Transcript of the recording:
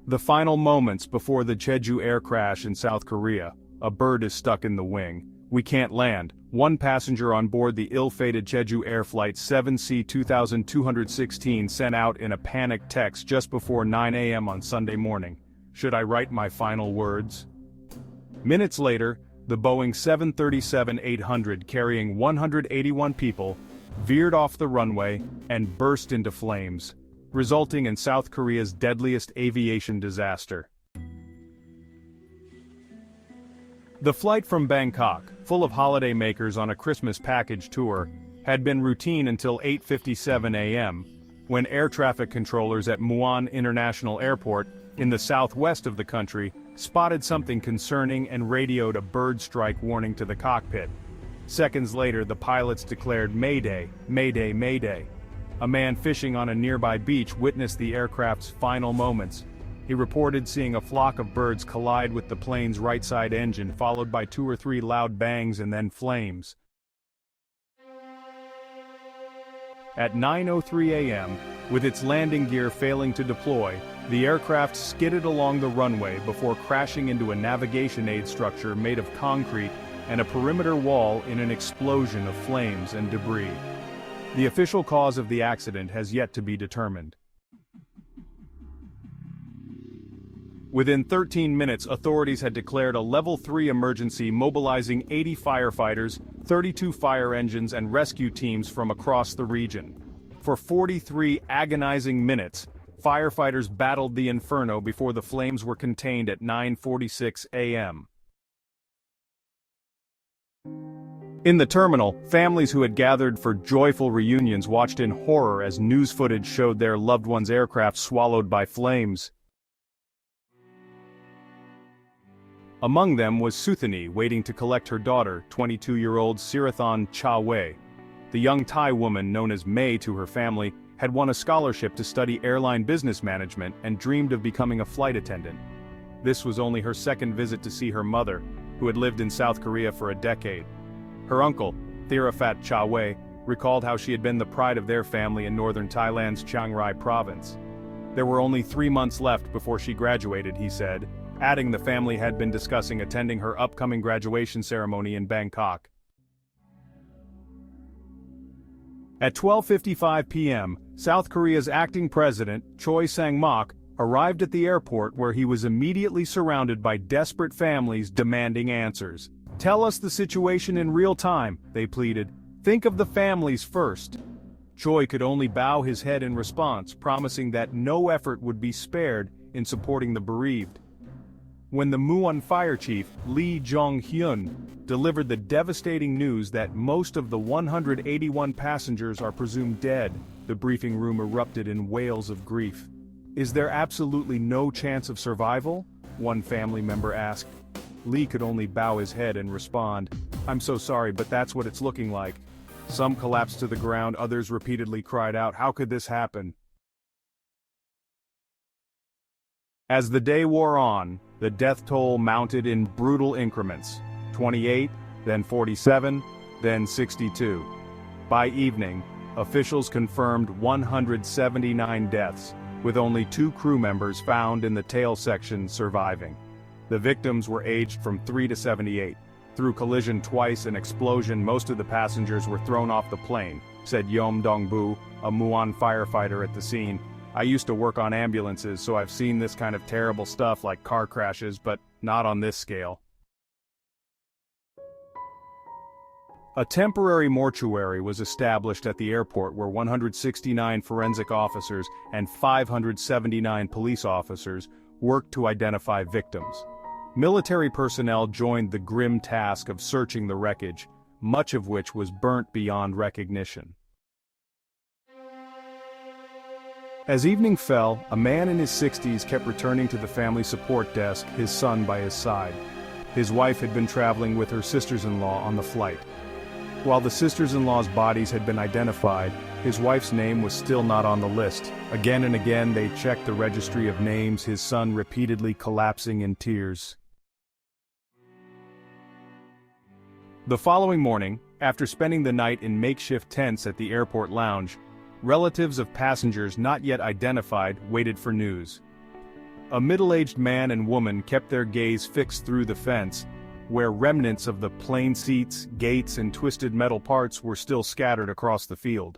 The final moments before the Jeju Air crash in South Korea. A bird is stuck in the wing. We can't land. One passenger on board the ill-fated Jeju Air Flight 7C 2216 sent out in a panicked text just before 9 a.m. on Sunday morning. Should I write my final words? Minutes later, the Boeing 737-800 carrying 181 people veered off the runway and burst into flames, resulting in South Korea's deadliest aviation disaster. The flight from Bangkok, full of holidaymakers on a Christmas package tour, had been routine until 8:57 a.m., when air traffic controllers at Muan International Airport, in the southwest of the country, spotted something concerning and radioed a bird strike warning to the cockpit. Seconds later, the pilots declared "Mayday, Mayday, Mayday." A man fishing on a nearby beach witnessed the aircraft's final moments. He reported seeing a flock of birds collide with the plane's right side engine, followed by 2 or 3 loud bangs and then flames. At 9:03 a.m., with its landing gear failing to deploy, the aircraft skidded along the runway before crashing into a navigation aid structure made of concrete and a perimeter wall in an explosion of flames and debris. The official cause of the accident has yet to be determined. Within 13 minutes, authorities had declared a Level 3 emergency, mobilizing 80 firefighters, 32 fire engines and rescue teams from across the region. For 43 agonizing minutes, firefighters battled the inferno before the flames were contained at 9:46 a.m. In the terminal, families who had gathered for joyful reunions watched in horror as news footage showed their loved one's aircraft swallowed by flames. Among them was Suthani, waiting to collect her daughter, 22-year-old Sirathan Cha-wei. The young Thai woman, known as May to her family, had won a scholarship to study airline business management and dreamed of becoming a flight attendant. This was only her second visit to see her mother, who had lived in South Korea for a decade. Her uncle, Thirafat Cha-wei, recalled how she had been the pride of their family in northern Thailand's Chiang Rai province. There were only 3 months left before she graduated, he said, adding the family had been discussing attending her upcoming graduation ceremony in Bangkok. At 12:55 p.m., South Korea's acting president, Choi Sang-mok, arrived at the airport where he was immediately surrounded by desperate families demanding answers. "Tell us the situation in real time," they pleaded. "Think of the families first." Choi could only bow his head in response, promising that no effort would be spared in supporting the bereaved. When the Muon fire chief, Lee Jong-hyun, delivered the devastating news that most of the 181 passengers are presumed dead, the briefing room erupted in wails of grief. "Is there absolutely no chance of survival?" one family member asked. Lee could only bow his head and respond, "I'm so sorry, but that's what it's looking like." Some collapsed to the ground, others repeatedly cried out, "How could this happen?" As the day wore on, the death toll mounted in brutal increments, 28, then 47, then 62. By evening, officials confirmed 179 deaths, with only 2 crew members found in the tail section surviving. The victims were aged from 3 to 78. Through collision twice and explosion, most of the passengers were thrown off the plane, said Yom Dong-bu, a Muon firefighter at the scene. "I used to work on ambulances, so I've seen this kind of terrible stuff like car crashes, but not on this scale." A temporary mortuary was established at the airport where 169 forensic officers and 579 police officers worked to identify victims. Military personnel joined the grim task of searching the wreckage, much of which was burnt beyond recognition. As evening fell, a man in his 60s kept returning to the family support desk, his son by his side. His wife had been traveling with her sisters-in-law on the flight. While the sisters-in-law's bodies had been identified, his wife's name was still not on the list. Again and again they checked the registry of names, his son repeatedly collapsing in tears. The following morning, after spending the night in makeshift tents at the airport lounge, relatives of passengers not yet identified waited for news. A middle-aged man and woman kept their gaze fixed through the fence, where remnants of the plane seats, gates and twisted metal parts were still scattered across the field.